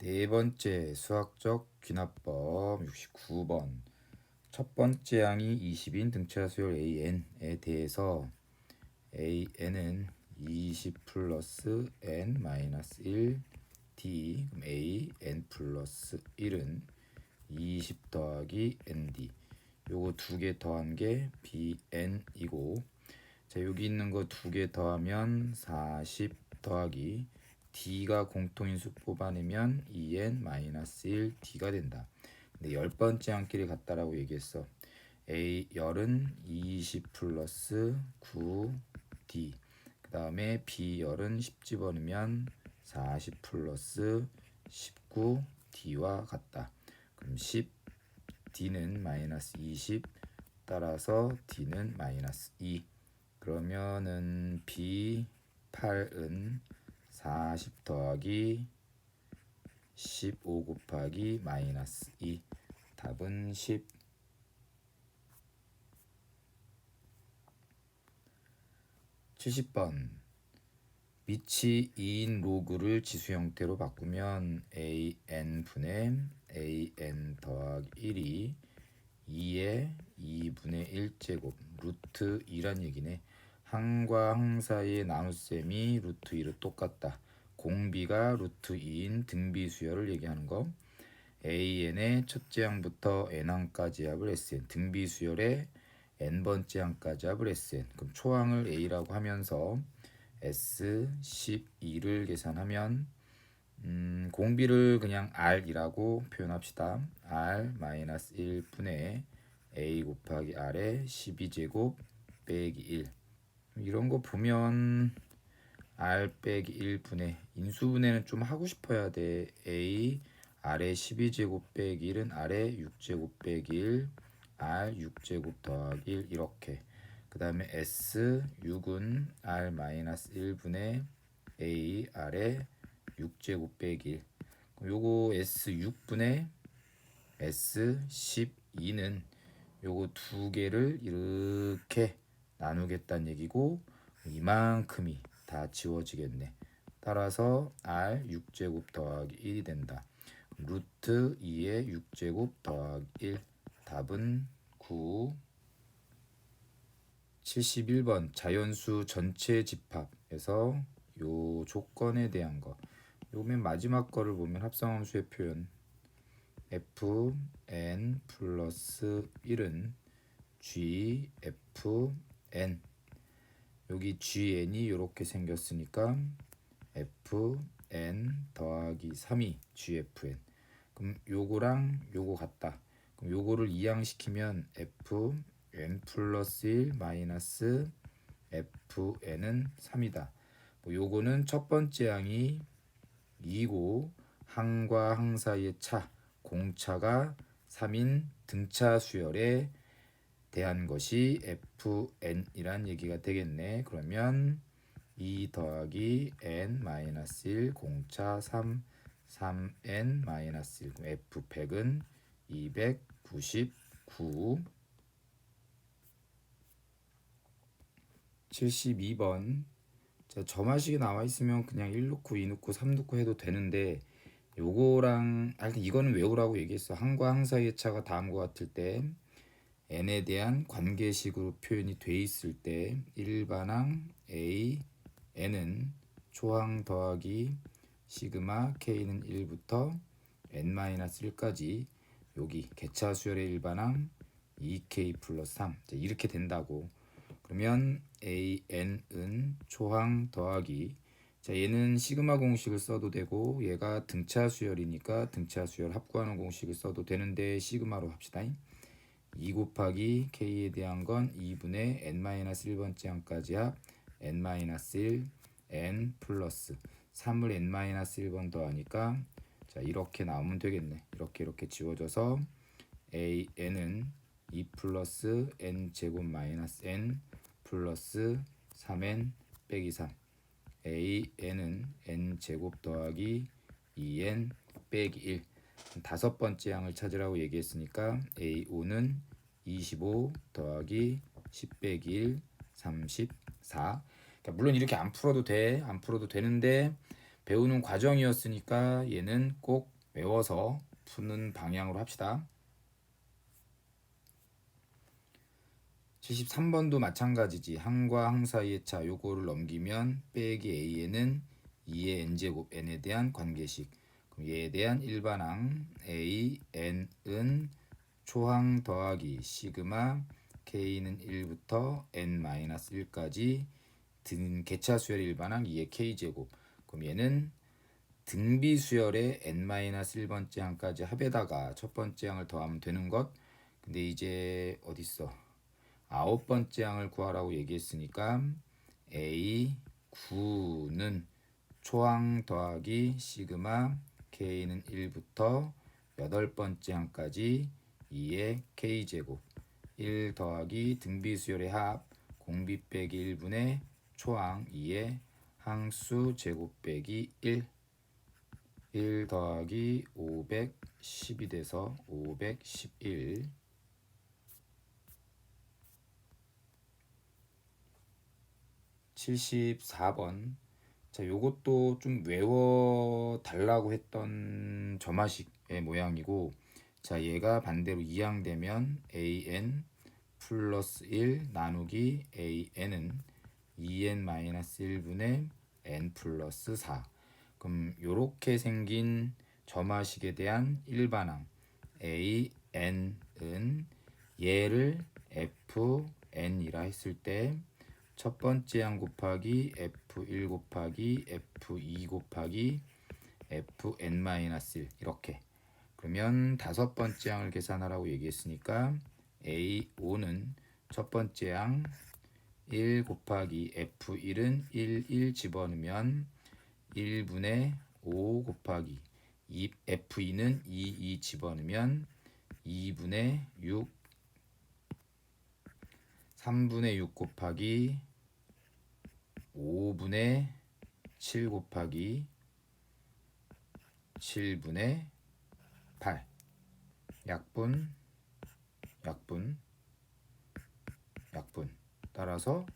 네 번째 수학적 귀납법 69번. 첫 번째 항이 20인 등차 수열 AN에 대해서 AN은 20 플러스 N 마이너스 1 D, 그럼 AN 플러스 1은 20 더하기 ND. 요거 두 개 더한 게 BN이고, 자 여기 있는 거 두 개 더하면 40 더하기 D가 공통인수 뽑아내면 2n-1 D가 된다. 근데 열 번째 항끼리 같다라고 얘기했어. A 열은 20 플러스 9D, 그 다음에 B 열은 10 집어넣으면 40 플러스 19D와 같다. 그럼 10 D는 마이너스 20, 따라서 D는 마이너스 2. 그러면은 B8은 40 더하기 15 곱하기 마이너스 2. 답은 10. 70번. 밑이 2인 로그를 지수 형태로 바꾸면 AN분의 AN 더하기 1이 2의 2분의 1제곱 루트 2란 얘기네. 항과 항 사이의 나눗셈이 루트 2로 똑같다. 공비가 루트 2인 등비수열을 얘기하는 거. AN의 첫째 항부터 N항까지 합을 SN, 등비수열의 N번째 항까지 합을 SN. 그럼 초항을 A라고 하면서 S12를 계산하면 공비를 그냥 R이라고 표현합시다. R-1분의 A 곱하기 R의 12제곱 빼기 1. 이런 거 보면 R 빼기 1분의 인수분해는 좀 하고 싶어야 돼. A R의 12제곱 빼기 1은 R의 6제곱 빼기 1, R 6제곱 더하기 1 이렇게. 그 다음에 S6은 R-1분의 A R의 6제곱 빼기 1. 요거 S6분의 S12는 요거 두 개를 이렇게 나누겠다는 얘기고, 이만큼이 다 지워지겠네. 따라서 R 6제곱 더하기 1이 된다. 루트 2의 6제곱 더하기 1. 답은 9. 71번 자연수 전체 집합에서 요 조건에 대한 거. 요 맨 마지막 거를 보면 합성함수의 표현 fn 플러스 1은 gfn, 여기 gn이 이렇게 생겼으니까 fn 더하기 3이 gfn. 그럼 요거랑 요거 같다. 그럼 요거를 이항시키면 fn 플러스 1 마이너스 fn은 3이다. 뭐 요거는 첫 번째 항이 2고 항과 항 사이의 차, 공차가 3인 등차 수열에 대한 것이 fn이란 얘기가 되겠네. 그러면 2 더하기 n-1 공차 3, 3n-1. f100은 299. 72번. 자, 점화식이 나와 있으면 그냥 1 넣고 2 넣고 3 넣고 해도 되는데, 요거랑 이거는 외우라고 얘기했어. 항과 항 사이의 차가 다음과 같을 때 n에 대한 관계식으로 표현이 돼 있을 때 일반항 A n은 초항 더하기 시그마 k는 1부터 n-1까지 여기 개차수열의 일반항 2k 플러스 3 이렇게 된다고. 그러면 AN은 초항 더하기, 자 얘는 시그마 공식을 써도 되고 얘가 등차 수열이니까 등차 수열 합구하는 공식을 써도 되는데 시그마로 합시다. 2 곱하기 k에 대한 건 2분의 n-1번째 항까지 합 n-1 n 플러스 3을 n-1번 더하니까 자 이렇게 나오면 되겠네. 이렇게 지워져서 AN은 2 플러스 n 제곱 마이너스 n 플러스 3n 빼기 3. AN은 n 제곱 더하기 2n 빼기 1. 다섯 번째 항을 찾으라고 얘기했으니까 A5는 25 더하기 10 빼기 1, 34. 그러니까 물론 이렇게 안 풀어도 돼. 안 풀어도 되는데 배우는 과정이었으니까 얘는 꼭 외워서 푸는 방향으로 합시다. 73번도 마찬가지지. 항과 항 사이의 차 요거를 넘기면 빼기 a에는 2의 n제곱 n에 대한 관계식. 그럼 얘에 대한 일반항 a n은 초항 더하기 시그마 k는 1부터 n-1까지 등 개차 수열의 일반항 2의 k제곱. 그럼 얘는 등비 수열의 n-1번째 항까지 합에다가 첫 번째 항을 더하면 되는 것. 근데 이제 어딨어? 9번째 항을 구하라고 얘기했으니까 a 9는 초항 더하기 시그마 k는 1부터 8번째 항까지 2의 k제곱 1 더하기 등비 수열의 합 공비 빼기 1분의 초항 2의 항수 제곱 빼기 1 더하기 512 돼서 511 74번. 자, 요것도 좀 외워 달라고 했던 점화식의 모양이고, 자, 얘가 반대로 이항되면 an 플러스 1 나누기 an은 2n 마이너스 1분의 n 플러스 4. 그럼 요렇게 생긴 점화식에 대한 일반항 an은 얘를 fn이라 했을 때 첫 번째 항 곱하기 f1 곱하기 f2 곱하기 fn-1 이렇게. 그러면 다섯 번째 항을 계산하라고 얘기했으니까 a5는 첫 번째 항 1 곱하기 f1은 1 집어넣으면 1분의 5 곱하기 f2는 2 집어넣으면 2분의 6 3분의 6 곱하기 5분의 7 곱하기 7분의 8 약분 따라서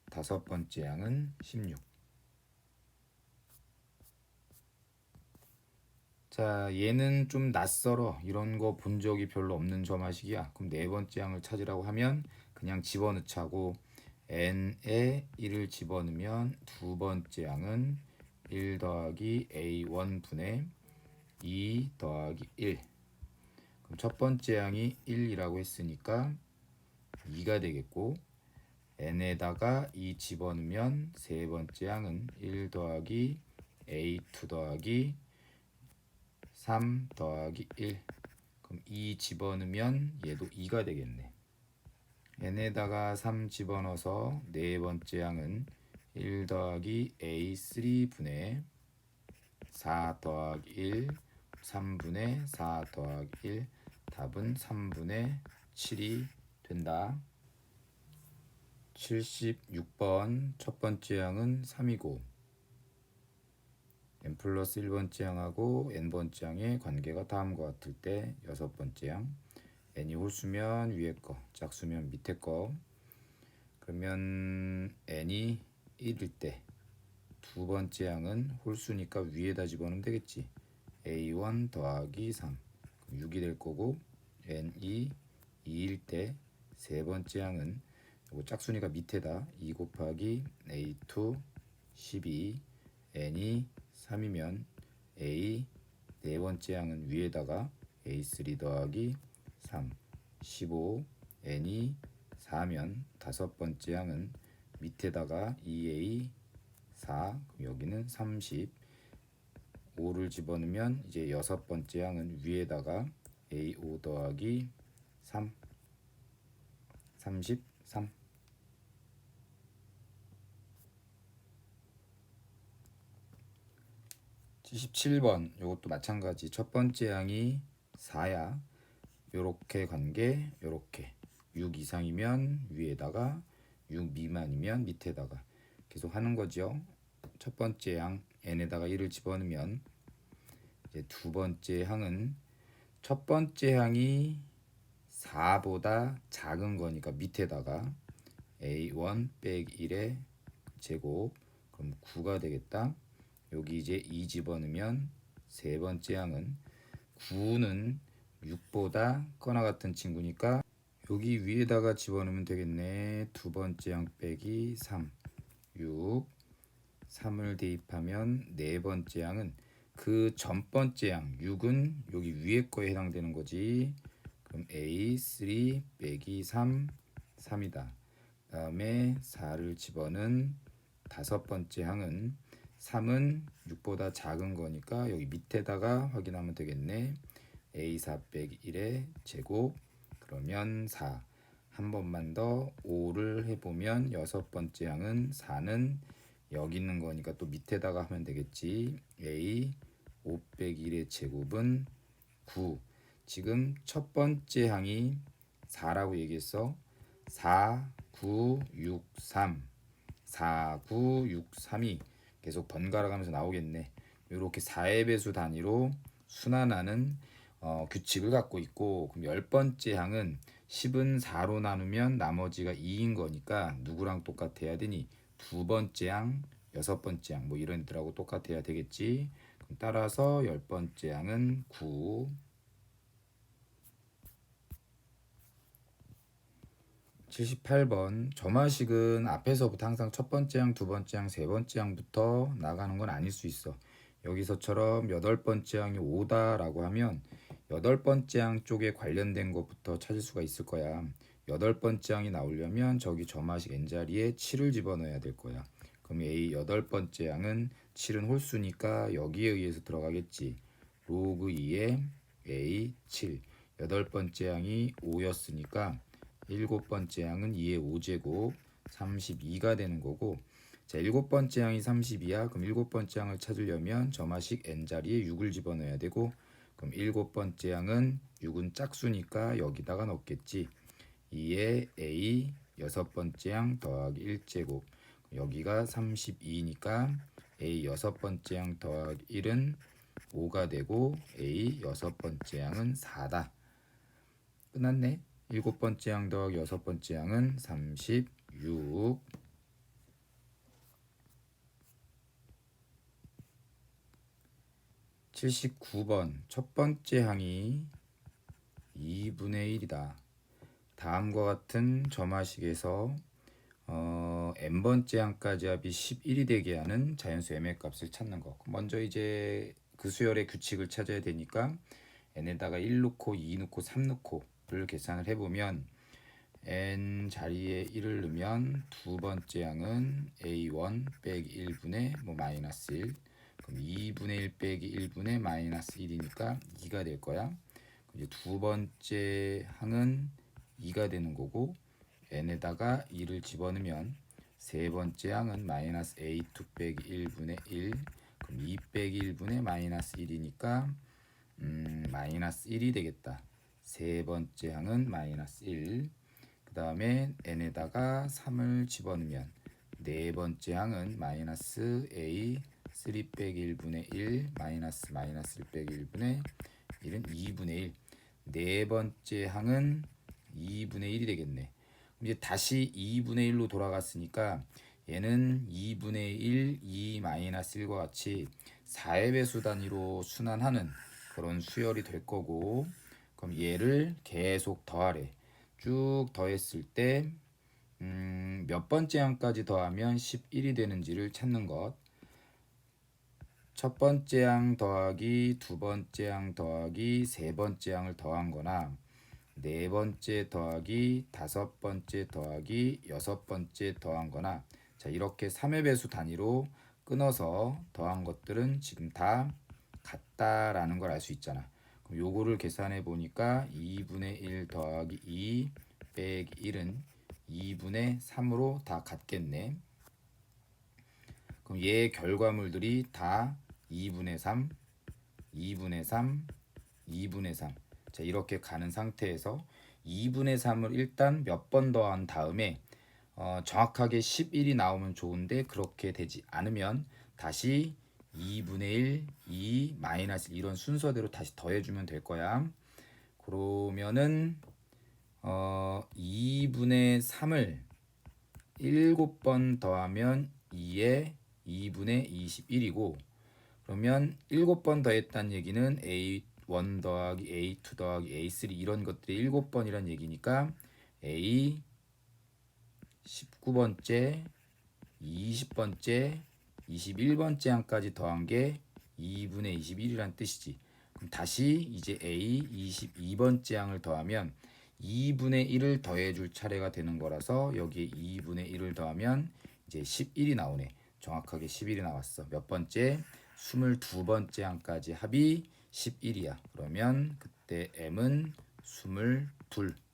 다섯 번째 항은 16. 자, 얘는 좀 낯설어. 이런 거 본 적이 별로 없는 점화식이야. 그럼 네 번째 항을 찾으라고 하면 그냥 집어넣자고 n에 1을 집어넣으면 두 번째 항은 1 더하기 a1 분의 2 더하기 1. 그럼 첫 번째 항이 1이라고 했으니까 2가 되겠고 n에다가 2 집어넣으면 세 번째 항은 1 더하기 a2 더하기 3 더하기 1. 그럼 2 집어넣으면 얘도 2가 되겠네. n에다가 3 집어넣어서 네 번째 항은 1 더하기 a3 분의 4 더하기 1 3분의 4 더하기 1 답은 3분의 7이 된다. 76번 첫 번째 항은 3이고 n 플러스 1번째 항하고 n번째 항의 관계가 다음과 같을 때 여섯 번째 항 n이 홀수면 위에 거 짝수면 밑에 거. 그러면 n이 1일 때 두 번째 항은 홀수니까 위에다 집어넣으면 되겠지. a1 더하기 3 6이 될 거고 n이 2일 때 세 번째 항은 이거 짝수니까 밑에다 2 곱하기 a2 12 n이 3이면 a 네 번째 항은 위에다가 a3 더하기 3 15 n이 4면 다섯 번째 항은 밑에다가 2a 4 여기는 30 5를 집어넣으면 이제 여섯 번째 항은 위에다가 a5 더하기 3 33. 77번 요것도 마찬가지. 첫 번째 항이 4야. 요렇게 관계 요렇게 6 이상이면 위에다가 6 미만이면 밑에다가 계속 하는 거죠. 첫 번째 항 n에다가 1을 집어넣으면 이제 두 번째 항은 첫 번째 항이 4보다 작은 거니까 밑에다가 a1 빼기 1의 제곱 그럼 9가 되겠다. 여기 이제 2 집어넣으면 세 번째 항은 9는 6보다 거나 같은 친구니까 여기 위에다가 집어넣으면 되겠네. 두 번째 항 빼기 3, 6, 3을 대입하면 네 번째 항은 그 전 번째 항 6은 여기 위에 거에 해당되는 거지. 그럼 A3 빼기 3, 3이다. 다음에 4를 집어넣은 다섯 번째 항은 3은 6보다 작은 거니까 여기 밑에다가 확인하면 되겠네. A4 빼기 1의 제곱 그러면 4. 한 번만 더 5를 해보면 여섯 번째 항은 4는 여기 있는 거니까 또 밑에다가 하면 되겠지. A 5 빼기 1의 제곱은 9. 지금 첫 번째 항이 4라고 얘기했어. 4, 9, 6, 3. 4, 9, 6, 3이 계속 번갈아 가면서 나오겠네. 이렇게 4의 배수 단위로 순환하는 규칙을 갖고 있고, 그럼 열 번째 항은 10은 4로 나누면 나머지가 2인 거니까 누구랑 똑같아야 되니? 두 번째 항, 여섯 번째 항, 뭐 이런 애들하고 똑같아야 되겠지. 그럼 따라서 열 번째 항은 9. 78번 점화식은 앞에서부터 항상 첫 번째 항, 두 번째 항, 세 번째 항부터 나가는 건 아닐 수 있어. 여기서처럼 여덟 번째 항이 5다라고 하면 여덟 번째 항 쪽에 관련된 것부터 찾을 수가 있을 거야. 여덟 번째 항이 나오려면 저기 점화식 n자리에 7을 집어넣어야 될 거야. 그럼 A 여덟 번째 항은 7은 홀수니까 여기에 의해서 들어가겠지. 로그 2에 A 7. 여덟 번째 항이 5였으니까 일곱 번째 항은 2의 5제곱 32가 되는 거고, 자 일곱 번째 항이 32야. 그럼 일곱 번째 항을 찾으려면 점화식 n자리에 6을 집어넣어야 되고, 그럼 일곱 번째 항은 6은 짝수니까 여기다가 넣겠지. 2의 a 여섯 번째 항 더하기 1제곱 여기가 32니까 a 여섯 번째 항 더하기 1은 5가 되고 a 여섯 번째 항은 4다. 끝났네. 일곱 번째 항 더하기 여섯 번째 항은 36. 79번 첫 번째 항이 2분의 1이다. 다음과 같은 점화식에서 n번째 항까지 합이 11이 되게 하는 자연수 m의 값을 찾는 거. 먼저 이제 그 수열의 규칙을 찾아야 되니까 n에다가 1 넣고 2 넣고 3 넣고를 계산을 해보면 n 자리에 1을 넣으면 두 번째 항은 a1 빼기 1분의 마이너스 1. 그럼 2분의 1 빼기 1분의 마이너스 1이니까 2가 될 거야. 이제 두 번째 항은 2가 되는 거고 n에다가 2를 집어넣으면 세 번째 항은 마이너스 a2 빼기 1분의 1. 그럼 2 빼기 1분의 마이너스 1이니까 마이너스 1이 되겠다. 세 번째 항은 마이너스 1. 그 다음에 n에다가 3을 집어넣으면 네 번째 항은 마이너스 a 3 빼기 1분의 1 마이너스 1 빼기 1분의 1은 2분의 1. 네 번째 항은 2분의 1이 되겠네. 이제 다시 2분의 1로 돌아갔으니까 얘는 2분의 1, 2 마이너스 1과 같이 4의 배수 단위로 순환하는 그런 수열이 될 거고, 그럼 얘를 계속 더하래. 쭉 더했을 때 몇 번째 항까지 더하면 11이 되는지를 찾는 것. 첫 번째 항 더하기 두 번째 항 더하기 세 번째 항을 더한 거나 네 번째 더하기 다섯 번째 더하기 여섯 번째 더한 거나, 자 이렇게 3의 배수 단위로 끊어서 더한 것들은 지금 다 같다라는 걸 알 수 있잖아. 그럼 요거를 계산해 보니까 2분의 1 더하기 2 빼기 1은 2분의 3으로 다 같겠네. 그럼 얘의 결과물들이 다 2분의 3, 2분의 3, 2분의 3. 자 이렇게 가는 상태에서 2분의 3을 일단 몇 번 더한 다음에 정확하게 11이 나오면 좋은데 그렇게 되지 않으면 다시 2분의 1, 2, 마이너스 이런 순서대로 다시 더해주면 될 거야. 그러면은 2분의 3을 7번 더하면 2에 2분의 21이고 그러면 7번 더했다는 얘기는 A1 더하기 A2 더하기 A3 이런 것들이 7번이란 얘기니까 A 19번째, 20번째, 21번째 항까지 더한 게 2분의 21이란 뜻이지. 그럼 다시 이제 A 22번째 항을 더하면 2분의 1을 더해줄 차례가 되는 거라서 여기에 2분의 1을 더하면 이제 11이 나오네. 정확하게 11이 나왔어. 몇 번째? 22번째 항까지 합이 11이야. 그러면 그때 M은 22.